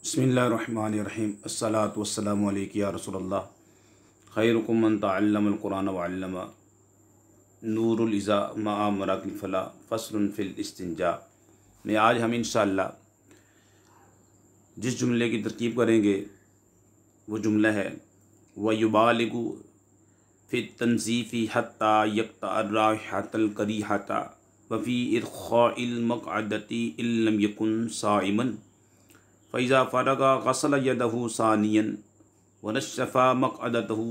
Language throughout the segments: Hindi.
बिस्मिल्लाहिर्रहमानिर्रहीम अस्सलातु वस्सलामु अलैका या रसूलल्लाह खैरुकुम मन तअल्लमल कुरान व अल्लमा नूरुल इज़ा मआ मराकिल फला फस्लुन फिल इस्तिंजा में आज हम इंशाअल्लाह जिस जुमले की तरकीब करेंगे वो जुमला है व युबालिगु फ़ी तंज़ीफ़ी हत्ता यक़्तअ राइहतल करीहता व फ़ी इरख़ाइल मक़अदति इल्लम यकुन साइमन फ़ैज़ा फ़रगा ग़सल यदहु सानियन व नश्शफ़ा मक़अदतहु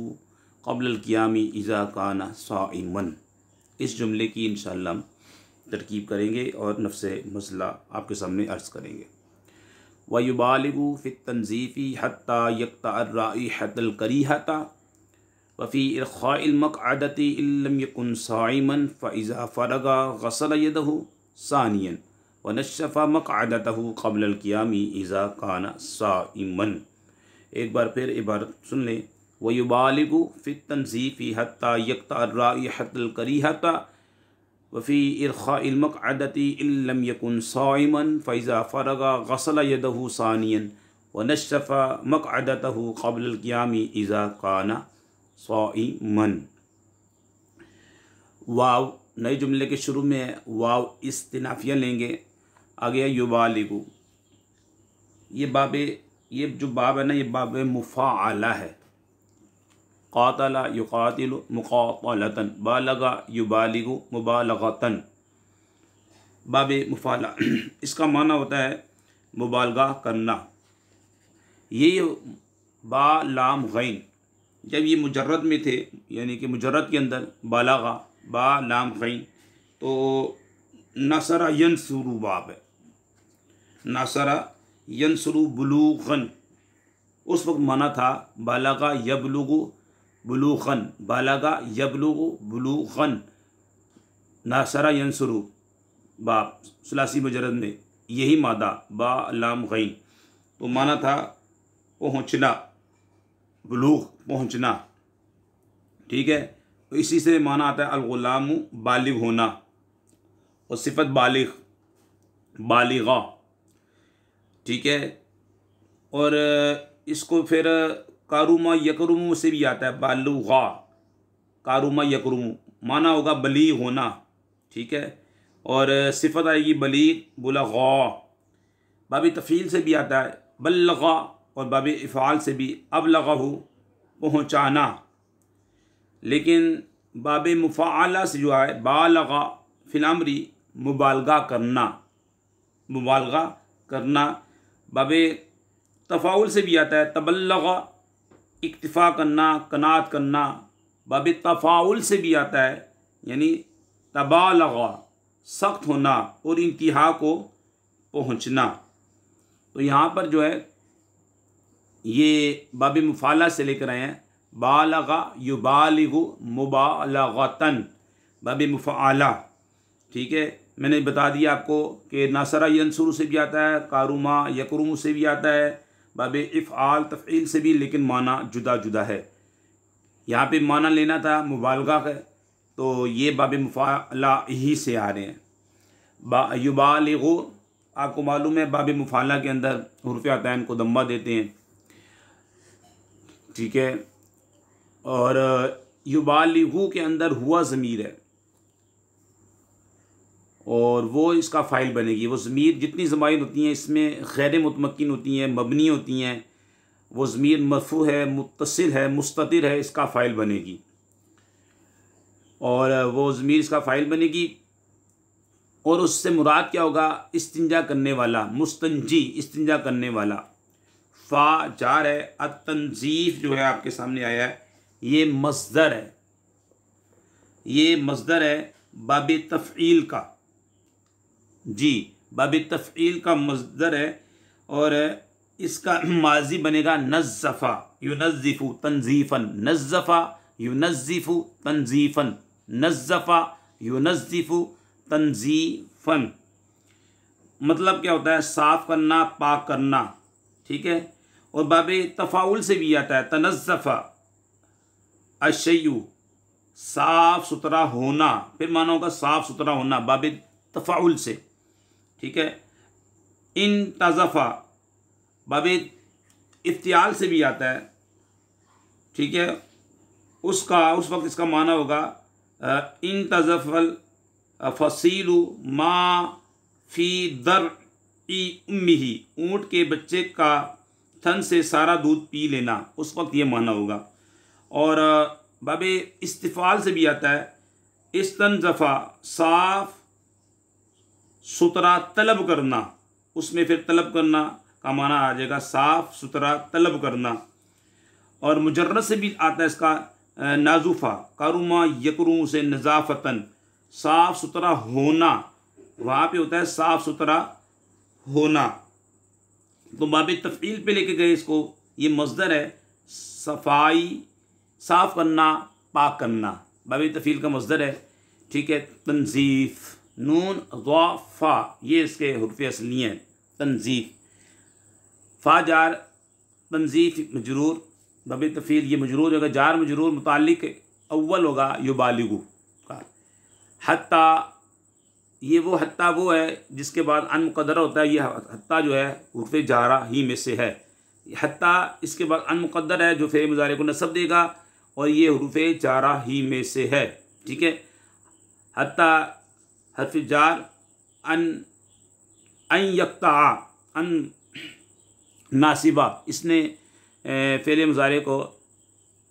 क़ब्ल क़ियामी इज़ा काना साइमन। इस जुमले की इंशाअल्लाह हम तरकीब करेंगे और नफ्से मसला आपके सामने अर्ज़ करेंगे। व युबालिगु फ़ी तंज़ीफ़ी हत्ता यक़्तअ राइहतल करीहता व फ़ी इरख़ाइल मक़अदति इल्लम यकुन साइमन फ़इज़ा फ़रगा ग़सल यदहु सानियन व नश्शफ़ा मक़अदतहु क़ब्ल क़ियामी इज़ा काना साइमन। एक बार फिर इबारत सुन लें। व युबालिगु फ़ी तंज़ीफ़ी हत्ता यक़्तअ राइहतल करीहता व फ़ी इरख़ाइल मक़अदति इल्लम यकुन साइमन फ़इज़ा फ़रगा ग़सल यदहु सानियन व नश्शफ़ा मक़अदतहु क़ब्ल क़ियामी इज़ा काना साइमन। वाव नए जुमले के शुरू में वाव इस्तिनाफिया लेंगे। आगे है युबालिगु। ये जो बाब है ना, ये बाब मुफ़ाअला है। क़ातला युक़ातिलु मुक़ातलतन, बालगा युबालिगु मुबालगतन, बाब मुफ़ाअला। इसका माना होता है मुबालगा करना। ये बा लाम गैन जब ये मुजर्रद में थे, यानी कि मुजर्रद के अंदर बालगा बा लाम गैन, तो नसरा यनसुरु बाब है। नसरा यनसुरु बुलूगन, उस वक्त माना था बालगा यबलुगु बुलूगन, बालगा यबलुगु बुलूगन। नसरा यनसुरु बाब सुलासी मुजर्रद में यही मादा बा लाम गैन, तो माना था पहुँचना, बुलूग पहुँचना। ठीक है, तो इसी से माना आता है अल-गुलामु बालिग होना और सिफत बालिग बालिगा। ठीक है, और इसको फिर कारुमा यकरुमु से भी आता है बालुगा, कारुमा यकरुमु माना होगा बलीग होना। ठीक है, और सिफत आएगी बलीग बुलगा। बाबी तफ़ील से भी आता है बल्लगा और बाबी इफ़ाल से भी अबलगहु पहुँचाना। लेकिन बाब मुफ़ाअला से जो है बालगा फ़िल अम्री मुबालगा करना, मुबालगा करना। बाब तफ़ाउल से भी आता है तबल्लगा इक्तिफ़ा करना, कनात करना। बाब तफ़ाउल से भी आता है यानी तबालगा सख्त होना और इंतहा को पहुँचना। तो यहाँ पर जो है ये बाब मुफ़ाअला से लेकर आए हैं बालगा युबालिगु मुबालगतन, बाब मुफ़ाअला। ठीक है, मैंने बता दिया आपको कि नासरा यंसुरु से भी आता है, कारुमा यकरुमु से भी आता है, बाब इफ़आल तफ़ईल से भी, लेकिन माना जुदा जुदा है। यहाँ पे माना लेना था मुबालगा का, तो ये बाब मुफ़ाअला ही से आ रहे हैं। युबालिगु आपको मालूम है बाब मुफ़ाअला के अंदर हुर्फ़ अतैन को दम्मा देते हैं। ठीक है, और युबालिगु के अंदर हुआ ज़मीर है और वो इसका फ़ाइल बनेगी। वो ज़मीर जितनी ज़माइर होती हैं इसमें गैर मुतमक्किन होती हैं, मबनी होती हैं। वो ज़मीर मरफ़ू है, मुत्तसिल है, मुस्ततिर है, इसका फ़ाइल बनेगी। और वो ज़मीर इसका फ़ाइल बनेगी और उससे मुराद क्या होगा? इस्तिंजा करने वाला, मुस्तंजी इस्तिंजा करने वाला। फ़ा जार है, अत-तंज़ीफ़ जो है आपके सामने आया है, ये मस्दर है, ये मस्दर है बाब तफ़ईल का। जी, बाब तफ़ईल का मस्दर है और इसका माजी बनेगा नज़्ज़फ़ा युनज़्ज़िफ़ु तंज़ीफ़न, नज़्ज़फ़ा युनज़्ज़िफ़ु तंज़ीफ़न, नज़्ज़फ़ा युनज़्ज़िफ़ु तंज़ीफ़न। मतलब क्या होता है? साफ़ करना, पाक करना। ठीक है, और बाब तफ़ाउल से भी आता है तनज़्ज़फ़ा अशय्यु, साफ़ सुथरा होना, फिर माना होगा साफ़ सुथरा होना बाब तफ़ाउल से। ठीक है, इन तज़फ़ा बाबे इफ्तियाल से भी आता है, ठीक है। उसका उस वक्त इसका माना होगा इन तज़फ़ल फसीलु मा फ़ी दर ई उम्मिही, ऊँट के बच्चे का थन से सारा दूध पी लेना, उस वक्त ये माना होगा। और बाबे इस्तिफ़ाल से भी आता है इस्तनज़फ़ा, साफ़ सुथरा तलब करना, उसमें फिर तलब करना का माना आ जाएगा साफ़ सुथरा तलब करना। और मुजर्रद से भी आता है इसका नाजुफ़ा, कारुमा यकरू से नज़ाफ़तन, साफ़ सुथरा होना, वहाँ पे होता है साफ़ सुथरा होना। तो बाबे तफ़ईल पे लेके गए इसको, ये मज़दर है सफ़ाई, साफ़ करना, पाक करना, बाबे तफ़ईल का मज़दर है, ठीक है। तंज़ीफ़, नून ज़ा फ़ा, ये इसके हुर्फ़ असली हैं। तंज़ीफ़, फ़ा जार, तंज़ीफ़ मजरूर, बाबे तफ़ईल ये मजरूर होगा, जार मजरूर मुताल्लिक़ अव्वल होगा युबालिगु का। हत्ता, ये वो हत्ता वो है जिसके बाद अन मुक़द्दरा होता है, ये हत्ता जो है हुर्फ़ जारा ही में से है। हत्ता इसके बाद अन मुक़द्दर है जो फ़ेल मुज़ारे को नस्ब देगा, और ये हुर्फ़ जारा ही में से है, ठीक है। हत्ता हर्फ़ जार, अन यक्ता, अन नासिबा, इसने फ़ेल मुज़ारे को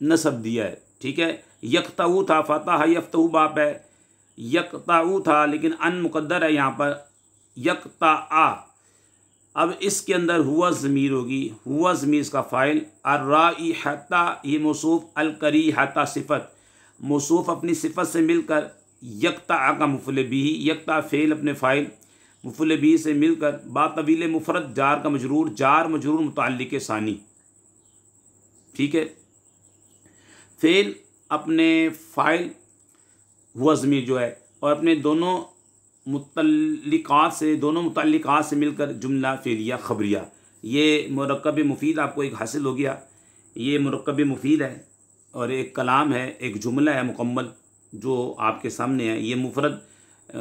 नस्ब दिया है, ठीक है। यक्ताऊ था, फ़तह यफ्तहू बाप है, यक्ताऊ था लेकिन अन मुक़द्दर है यहाँ पर यक्ता। अब इसके अंदर हुआ ज़मीर होगी, हुआ ज़मीर इसका फ़ाइल, अर्राइहता ये मौसूफ़, अलकरीहता सिफ़त, मौसूफ़ अपनी सिफ़त से मिलकर, यक्ता का मुफ़ूल बिही, यक्ता फ़ेल अपने फ़ाइल, मुफ़ूल बिही से मिलकर, बा तवील मुफ़रद, जार का मजरूर, जार मजरूर मुताल्लिक़ सानी, ठीक है। फ़ेल अपने फ़ाइल हुआ ज़मीर जो है, और अपने दोनों मुतल्लिक़ात से, दोनों मुतल्लिक़ात से मिलकर जुमला फ़ेलिया ख़बरिया, ये मुरक्कब मुफ़ीद आपको एक हासिल हो गया। ये मुरक्कब मुफ़ीद है और एक कलाम है, एक जुमला है मुकम्मल जो आपके सामने है। ये मुफ़रद,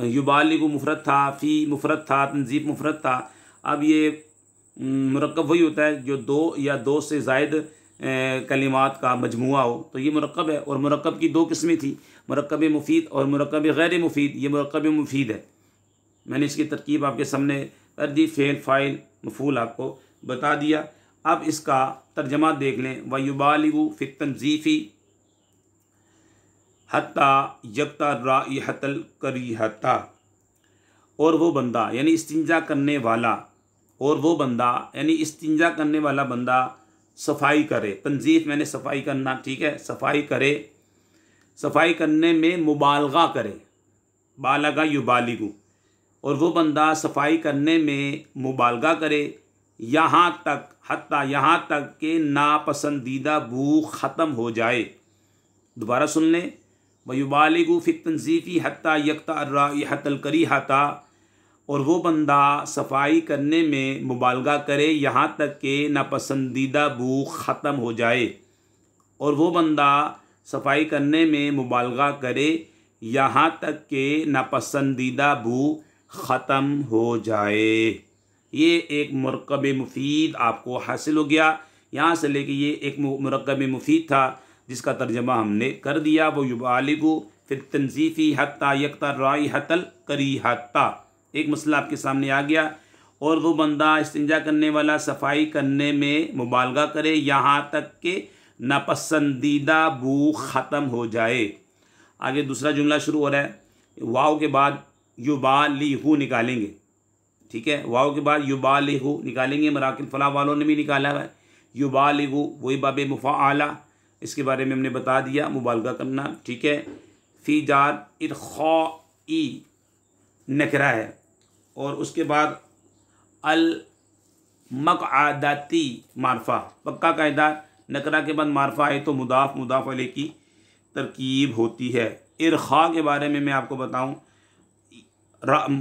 युबालिगु मुफ़रद था, फ़ी मुफ़रद था, तंज़ीफ़ मुफ़रद था। अब ये मुरक्कब वही होता है जो दो या दो से ज़ायद कलिमात का मजमुआ हो, तो ये मुरक्कब है। और मुरक्कब की दो किस्में थी, मुरक्कब मुफ़ीद और मुरक्कब गैर मुफ़ीद। ये मुरक्कब मुफ़ीद है, मैंने इसकी तरकीब आपके सामने कर दी, फ़ेल फ़ाइल मफ़ूल आपको बता दिया। अब इसका तर्जमा देख लें। व युबालिगु फ़ी तंज़ीफ़ी हत्ता यक्ता राइहतल करीहता, और वो बंदा यानी इस्तिंजा करने वाला, और वो बंदा यानी इस्तिंजा करने वाला बंदा सफाई करे। तंज़ीफ़ मैंने सफाई करना, ठीक है, सफाई करे, सफाई करने में मुबालगा करे, बालगा युबालिगु, और वो बंदा सफाई करने में मुबालगा करे, यहाँ तक, हत्ता यहाँ तक कि नापसंदीदा बू ख़त्म हो जाए। दोबारा सुन लें। वयुबालिगु फ़ी तंज़ीफ़ी हत्ता यक्ता राइहतल करीहता, और वो बंदा सफाई करने में मुबालगा करे यहाँ तक कि नापसंदीदा बू ख़त्म हो जाए। और वो बंदा सफाई करने में मुबालगा करे यहाँ तक कि नापसंदीदा बू ख़त्म हो जाए। ये एक मुरक्कब मुफ़ीद आपको हासिल हो गया। यहाँ से लेके ये एक मुरक्कब मुफ़ीद था जिसका तर्जमा हमने कर दिया। वो युबालिगु फ़ी तंज़ीफ़ी हत्ता यक्ता राइहतल करीहता, एक मसला आपके सामने आ गया। और वो बंदा इस्तिंजा करने वाला सफाई करने में मुबालगा करे यहाँ तक कि नापसंदीदा बू ख़त्म हो जाए। आगे दूसरा जुमला शुरू हो रहा है। वाव के बाद युबालिहु निकालेंगे, ठीक है, वाव के बाद युबालिहु निकालेंगे। मराकिल फलाह वालों ने भी निकाला है। युबालिहु वही बाबे मुफ़ाअला, इसके बारे में हमने बता दिया, मुबालगा करना, ठीक है। फ़ी जार इरख़ाई नकरा है, और उसके बाद अल मक़आदती मारफ़ा, पक्का कायदा, नकरा के बाद मारफ़ा है तो मुदाफ़ मुदाफ़ अलैह की तरकीब होती है। इरख़ा के बारे में मैं आपको बताऊं,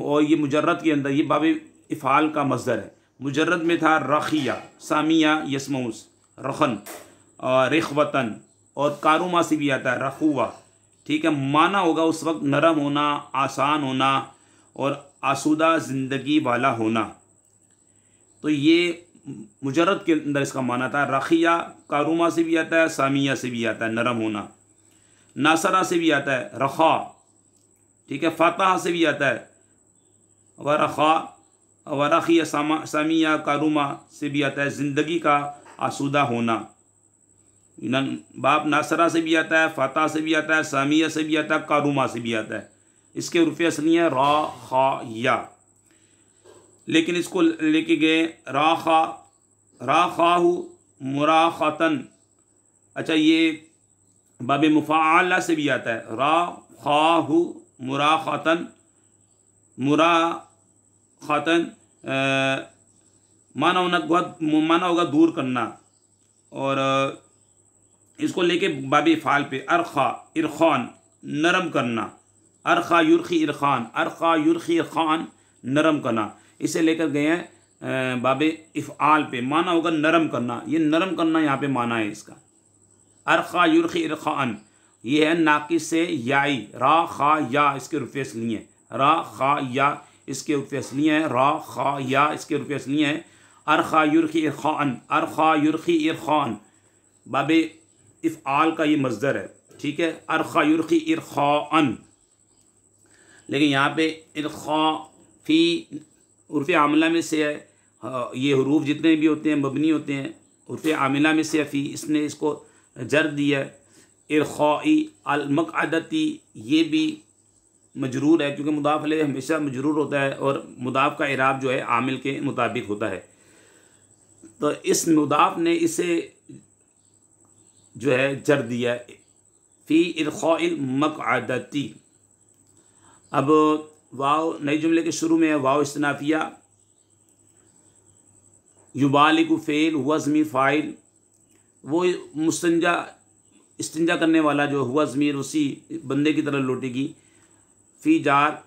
और ये मुजर्रद के अंदर, ये बाब इफ़ाल का मज़दर है। मुजर्रद में था रखिया, सामिया यसमऊस, रखन और रिखवतन, और कारुमा से भी आता है रखुआ, ठीक है। माना होगा उस वक्त नरम होना, आसान होना और आसूदा ज़िंदगी वाला होना। तो ये मुजर्रद के अंदर इसका माना था। रखिया कारुमा से भी आता है, सामिया से भी आता है नरम होना, नासरा से भी आता है रखा, ठीक है, फतह से भी आता है वरखा, वरखिया सामिया कारुमा से भी आता है ज़िंदगी का आसूदा होना। बाप नासरा से भी आता है, फतह से भी आता है, सामिया से भी आता है, कारुमा से भी आता है। इसके उर्फ़े असली है रा खा या, लेकिन इसको लेके गए रा खाहू मुराखतन। अच्छा, ये बाब मुफ़ाअला से भी आता है, रा खाहू मुराखतन, मुराखतन माना होगा दूर करना। और इसको लेके बाबी फ़ाल पे अरखा इरखान नरम करना, अरखा युरखी इरखान, अरखा युरखी इरखान नरम करना। इसे लेकर गए हैं बाबे इफ़आल पे, माना होगा नरम करना। ये नरम करना यहाँ पे माना है इसका। अरखा युरखी इरखान ये है नाकिस से याई, रा खा या इसके रुफ़े असली हैं, रा खा या इसके रुफ़े असली हैं, रा खा या इसके रुफ़े असली हैं। अरखा युरखी इरखान, अरखा युरखी इरखान बाबे इफ़आल का ये मज़दर है, ठीक है। अरखा युरखी इरखान, लेकिन यहाँ पे इरखा फ़ी उर्फ़ आमिला में से है। ये हुरूफ जितने भी होते हैं मबनी होते हैं, उर्फ़ आमिला में से फ़ी, इसने इसको जर दिया है। इरखाई अल मक़अदती ये भी मजरूर है, क्योंकि मुदाफ़ अलैहि हमेशा मजरूर होता है और मुदाफ़ का इराब जो है आमिल के मुताबिक होता है। तो इस मुदाफ़ ने इसे जो है जर दिया है फ़ी इरखाइल मक़अदती। अब वाव नए जुमले के शुरू में है वाव इस्तिनाफिया, युबालिगु फ़ेल हुआ ज़मीर फ़ाइल, वो इस्तिंजा करने वाला जो हुआ ज़मीर उसी बंदे की तरह लौटेगी। फ़ी जार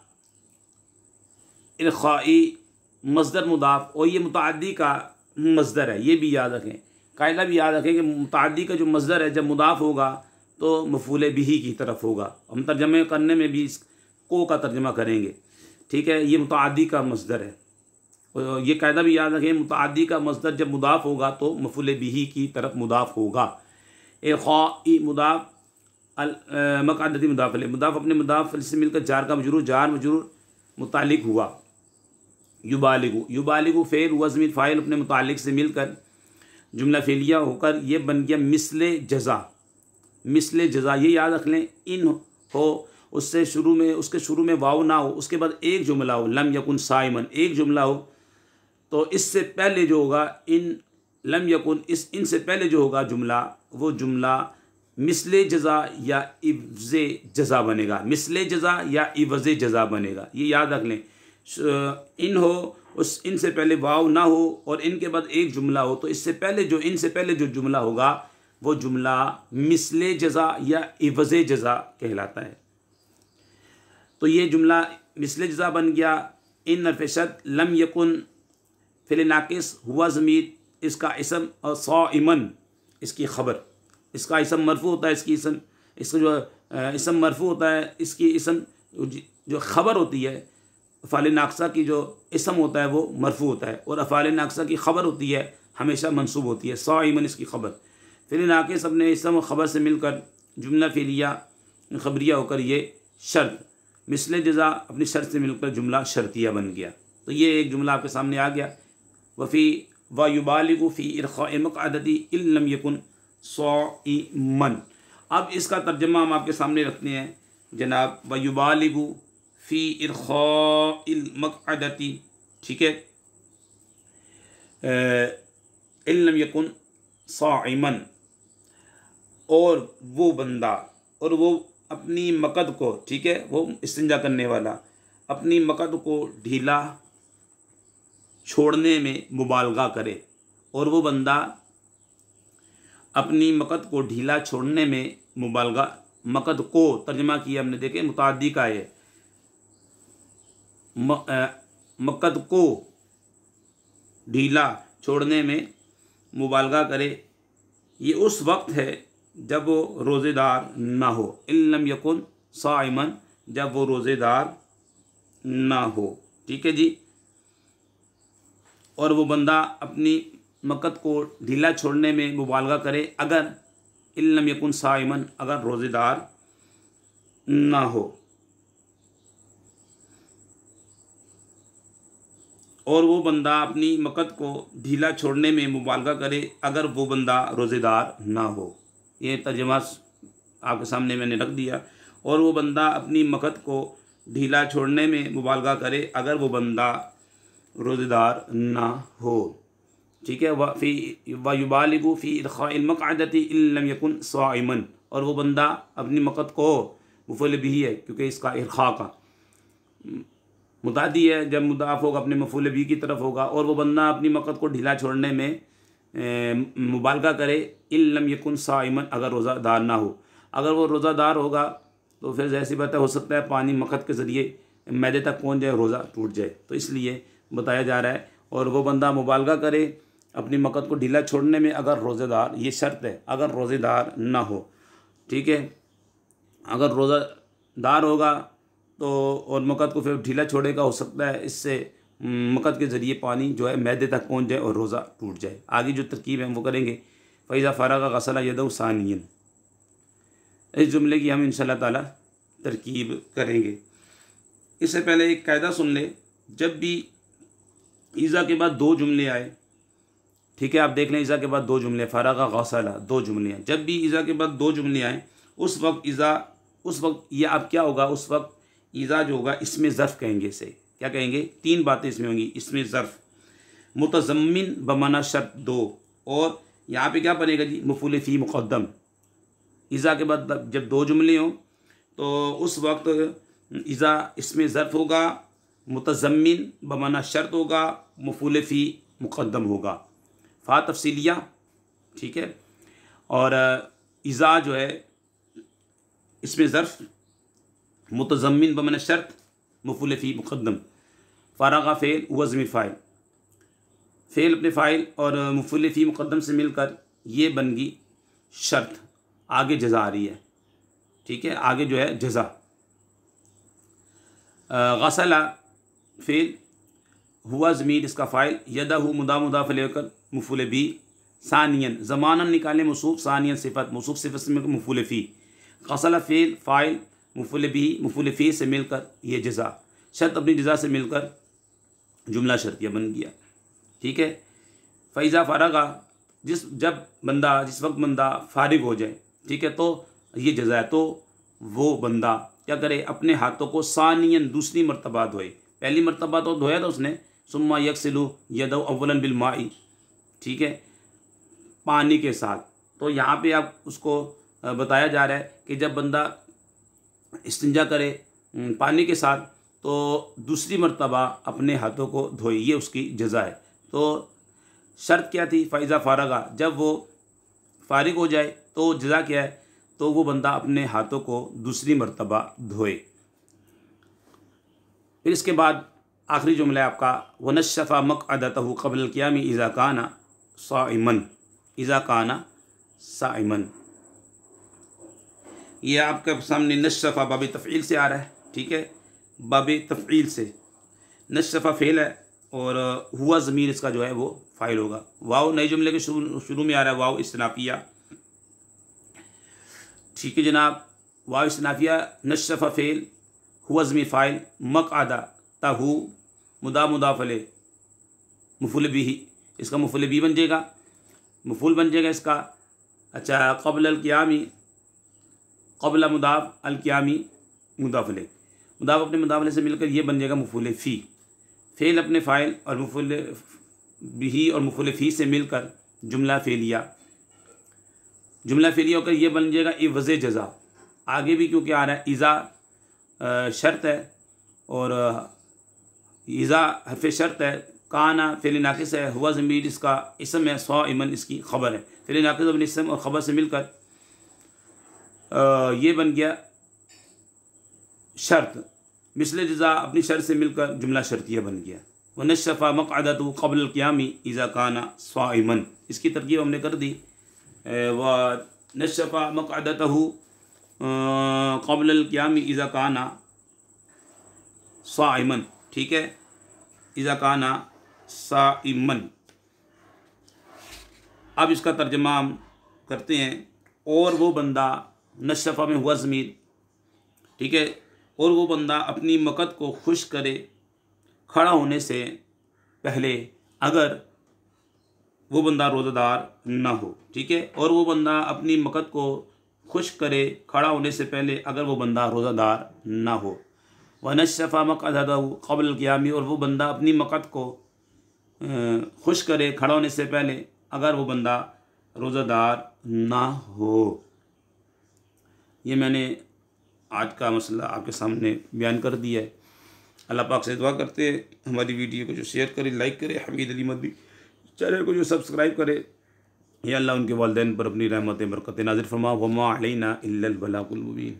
इरखाई मज़दर मुदाफ़, और ये मुतअद्दी का मज़दर है, ये भी याद रखें। कायदा भी याद रखें कि मुतअद्दी का जो मज़दर है जब मुदाफ़ होगा तो मफ़ूल बिही की तरफ होगा। हम तर्जमे करने में भी को का तर्जमा करेंगे, ठीक है। ये मुतअद्दी का मज़दर है, और ये कायदा भी याद रखें मुतअद्दी का मज़दर जब मुदाफ़ होगा तो मफ़ूल बिही की तरफ मुदाफ़ होगा। इरखाई मुदाफ़ अल मक़अदती मुदाफ़ अलैहि, मुदाफ़ अपने मुदाफ़ से मिलकर जार का मजरूर, जार मजरूर मुतालिक हुआ। युबालिगु फ़ेल हुआ ज़मीर फ़ाइल अपने मुतालिक से मिलकर जुमला फ़ेलिया होकर ये बन गया मिसले जज़ा। मिसले जज़ा ये याद रख लें, इन हो उससे शुरू में, उसके शुरू में वाव ना हो, उसके बाद एक जुमला हो, लम यकुन साइमन एक जुमला हो, तो इससे पहले जो होगा इन लम यकुन, इस इनसे पहले जो होगा जुमला, वो जुमला मिसले जज़ा या इवज़े जज़ा बनेगा, मिसले जज़ा या इवज़े जज़ा बनेगा, ये याद रख लें। इन हो, उस इनसे पहले वाव ना हो और इनके बाद एक जुमला हो, तो इससे पहले जो इनसे पहले जो जुमला होगा वो जुमला मिसले जज़ा या इवज़े जज़ा कहलाता है। तो ये जुमला मिसले जज़ा बन गया। इन नरफ़शत लम यकुन फ़िल नाकिस हुआ ज़मीर इसका इसम, और साइमन इसकी ख़बर, इसका इसम मरफ़ू होता है, इसकी इसम, इसका जो इसम मरफ़ू होता है, इसकी इसम जो ख़बर होती है अफ़ाल नाक़सा की जो इसम होता है वो मरफ़ू होता है, और अफ़ाल नाक़सा की ख़बर होती है हमेशा मंसूब होती है। साइमन इसकी ख़बर, फ़िल नाक़िस अपने इसम और ख़बर से मिलकर जुमला फ़िलिया ख़बरिया होकर ये शर्त, मिसले जज़ा अपनी शर्त से मिलकर जुमला शर्तिया बन गया। तो ये एक जुमला आपके सामने आ गया। वफ़ी व युबालिगु फ़ी इरख़ाइ मक़अदती इन लम यकुन साइमन। अब इसका तर्जमा हम आपके सामने रखते हैं जनाब, व युबालिगु फ़ी इरख़ाइल मक़अदती, ठीक है, इन लम यकुन साइमन, और वो बंदा, और वो अपनी मकद को, ठीक है, वो इस्तिंजा करने वाला अपनी मकद को ढीला छोड़ने में मुबालगा करे, और वो बंदा अपनी मकद को ढीला छोड़ने में मुबालगा, मकद को तर्जमा किया हमने, देखे मुताद्दी का है, मकद को ढीला छोड़ने में मुबालगा करे। ये उस वक्त है जब वो रोज़ेदार ना हो, इल्लम यकुन साइमन, जब वो रोज़ेदार ना हो, ठीक है जी। और वो बंदा अपनी मकत को ढीला छोड़ने में मुबालगा करे अगर इल्लम यकुन साइमन, अगर रोज़ेदार ना हो। और वो बंदा अपनी मकत को ढीला छोड़ने में मुबालगा करे अगर वो बंदा रोज़ेदार ना हो। ये तर्जुमा आपके सामने मैंने रख दिया। और वो बंदा अपनी मकत को ढीला छोड़ने में मुबालगा करे अगर वो बंदा रोज़ेदार ना हो। ठीक है। व युबालिगु फ़ी इदख़ाइल मक़अदति इल्लम यकुन साइमन, और वो बंदा अपनी मकत को, मफ़ूल बिही है क्योंकि इसका इरख़ा का मुतादी है, जब मुदाफ़ होगा अपने मफ़ूल बिही की तरफ होगा। और वो बंदा अपनी मकत को ढीला छोड़ने में मुबालगा करे इल्लम यकुन साइमन, अगर रोज़ादार ना हो। अगर वो रोज़ादार होगा तो फिर जैसी बात है, हो सकता है पानी मकत के ज़रिए मैदे तक पहुंच जाए, रोज़ा टूट जाए। तो इसलिए बताया जा रहा है। और वो बंदा मुबालगा करे अपनी मकत को ढीला छोड़ने में अगर रोज़ेदार, ये शर्त है, अगर रोज़ेदार ना हो। ठीक है। अगर रोज़ादार होगा तो और मकत को फिर ढीला छोड़ेगा, हो सकता है इससे मकत के ज़रिए पानी जो है मैदे तक पहुंच जाए और रोज़ा टूट जाए। आगे जो तरकीब है वो करेंगे। फ़ैज़ा फ़रग़ ग़सला यदहु सानियन, इस जुमले की हम इंशाअल्लाह ताला तरकीब करेंगे। इससे पहले एक कायदा सुन ले, जब भी ईज़ा के बाद दो जुमले आए, ठीक है, आप देख लें ईज़ा के बाद दो जुमले, फ़रग़ ग़सला, दो जुमले हैं। जब भी ईज़ा के बाद दो जुमले आए उस वक्त ये अब क्या होगा, उस वक्त ईज़ा जो होगा इसमें ज़र्फ़ कहेंगे। इसे क्या कहेंगे? तीन बातें इसमें होंगी। इसमें ज़र्फ़, मुतज़म्मिन बमाना शर्त दो, और यहाँ पे क्या बनेगा जी, मफ़ूल फ़ी मुक़द्दम। ईज़ा के बाद जब दो जुमले हों तो उस वक्त ईज़ा इसमें ज़र्फ़ होगा, मुतज़म्मिन बमाना शर्त होगा, मफ़ूल फ़ी मुक़द्दम होगा। फ़ा तफ़सीलिया, ठीक है। और ईज़ा जो है इसमें ज़र्फ़, मुतज़म्मिन बमाना शर्त, मफ़ूल फ़ी मुक़द्दम। फ़रग़ फ़ेल वज़्म फ़ाइल, फ़ेल अपने फ़ाइल और मफ़ूल फ़ी मुक़द्दम से मिलकर ये बन गई शर्त। आगे जज़ा आ रही है, ठीक है, आगे जो है जज़ा। ग़सला फ़ेल, हुआ ज़मीर इसका फ़ाइल, यदहु मुदाफ़ लेकर मफ़ूल बी, सानियन ज़मानन निकालें मौसूफ़, सानियन सिफ़त, मौसूफ़ सिफ़त से मिलकर मफ़ूल फ़ी। ग़सला फ़ेल फ़ाइल मफ़ूल बिही मफ़ूल फ़ी से मिलकर ये जज़ा, शर्त अपनी जज़ा से मिलकर जुमला शर्तिया बन गया। ठीक है। फ़ैज़ा फ़रग़, जिस वक्त बंदा फ़ारिग हो जाए, ठीक है, तो ये जज़ा है। तो वो बंदा क्या करे, अपने हाथों को सानियन दूसरी मरतबा धोए। पहली मरतबा तो धोया था उसने, सुम्मा यग़सिलु यदहु अव्वलन बिल माई, ठीक है, पानी के साथ। तो यहाँ पे अब उसको बताया जा रहा है कि जब बंदा इस्तिंजा करे पानी के साथ तो दूसरी मरतबा अपने हाथों को धोए, ये उसकी जज़ा है। तो शर्त क्या थी, फ़ैज़ा फ़रग़, जब वो फ़ारिग हो जाए तो जज़ा क्या है, तो वो बंदा अपने हाथों को दूसरी मरतबा धोए। फिर इसके बाद आखिरी जुमला है आपका, वनश्शफ़ा मक़अदतहु क़ब्ल क़ियामी इज़ा काना साइमन, इज़ा काना साइमन। ये आपके सामने नश्शफ़ा बाब तफ़ईल से आ रहा है, ठीक है, बाब तफ़ईल से। नश्शफ़ा फ़ेल है और हुआ ज़मीर इसका जो है वो फ़ाइल होगा। वाव नए जुमले के शुरू में आ रहा है, वाव इस्तिनाफ़िया, ठीक है जनाब, वाव इस्तिनाफ़िया। नश्शफ़ा फ़ेल, हुआ ज़मीर फ़ाइल, मक़अदा तहु मुदाफ़ अलैह मफ़ूल बिही, इसका मफ़ूल बिही बन जाएगा, मफ़ूल बन जाएगा इसका। अच्छा, क़ब्ल अल क़ियामी, क़ब्ल मुदाफ़ अल क़ियामी मुदाफ़ अलैह, मुदाफ़ अपने मुदाफ़ अलैह से मिलकर ये बन जाएगा मफ़ूल फ़ी। फ़ेल अपने फ़ाइल और मफ़ूल बिही और मफ़ूल फ़ी से मिलकर जुमला फ़ेलिया, जुमला फ़ेलिया होकर ये बन जाएगा इवज़ जज़ा। आगे भी क्योंकि आ रहा है, ईज़ा शर्त है और ईज़ा हर्फ़ शर्त है, काना फ़ेल नाक़िस है, हुआ ज़मीर इसका इसम है, साइमन इसकी ख़बर है। फ़ेल नाक़िस अपने इसम और ख़बर से मिलकर ये बन गया शर्त। मिसल जज़ा अपनी शर्त से मिलकर जुमला शर्तिया बन गया। वनश्शफ़ा मक़अदतहु क़ब्ल क़ियामी इज़ा काना साइमन, इसकी तरकीब हमने कर दी। व नश्शफ़ा मक़अदतहु क़ब्ल क़ियामी इज़ा काना साइमन, ठीक है, इज़ा काना साइमन। अब इसका तर्जमा हम करते हैं। और वो बंदा नशफ़ा में हुआ ज़मीर, ठीक है, और वो बंदा अपनी मकत को खुश करे खड़ा होने से पहले अगर वो बंदा रोज़ादार ना हो, ठीक है, और वो बंदा अपनी मकत को खुश करे खड़ा होने से पहले अगर वो बंदा रोज़ादार ना हो। व नशफ़ा मक़अदहु क़ब्ल क़ियामी, और वो बंदा अपनी मकत को खुश करे खड़ा होने से पहले अगर वो बंदा रोज़ादार ना हो। ये मैंने आज का मसला आपके सामने बयान कर दिया है। अल्लाह पाक से दुआ करते हैं हमारी वीडियो को जो शेयर करे, लाइक करे, हमीद अली मदवी चैनल को जो सब्सक्राइब करे, या अल्लाह उनके वालिदैन पर अपनी रहमत बरकत नाज़िल फरमा। वमा अलैना इल्लल बलागुल मुबीन।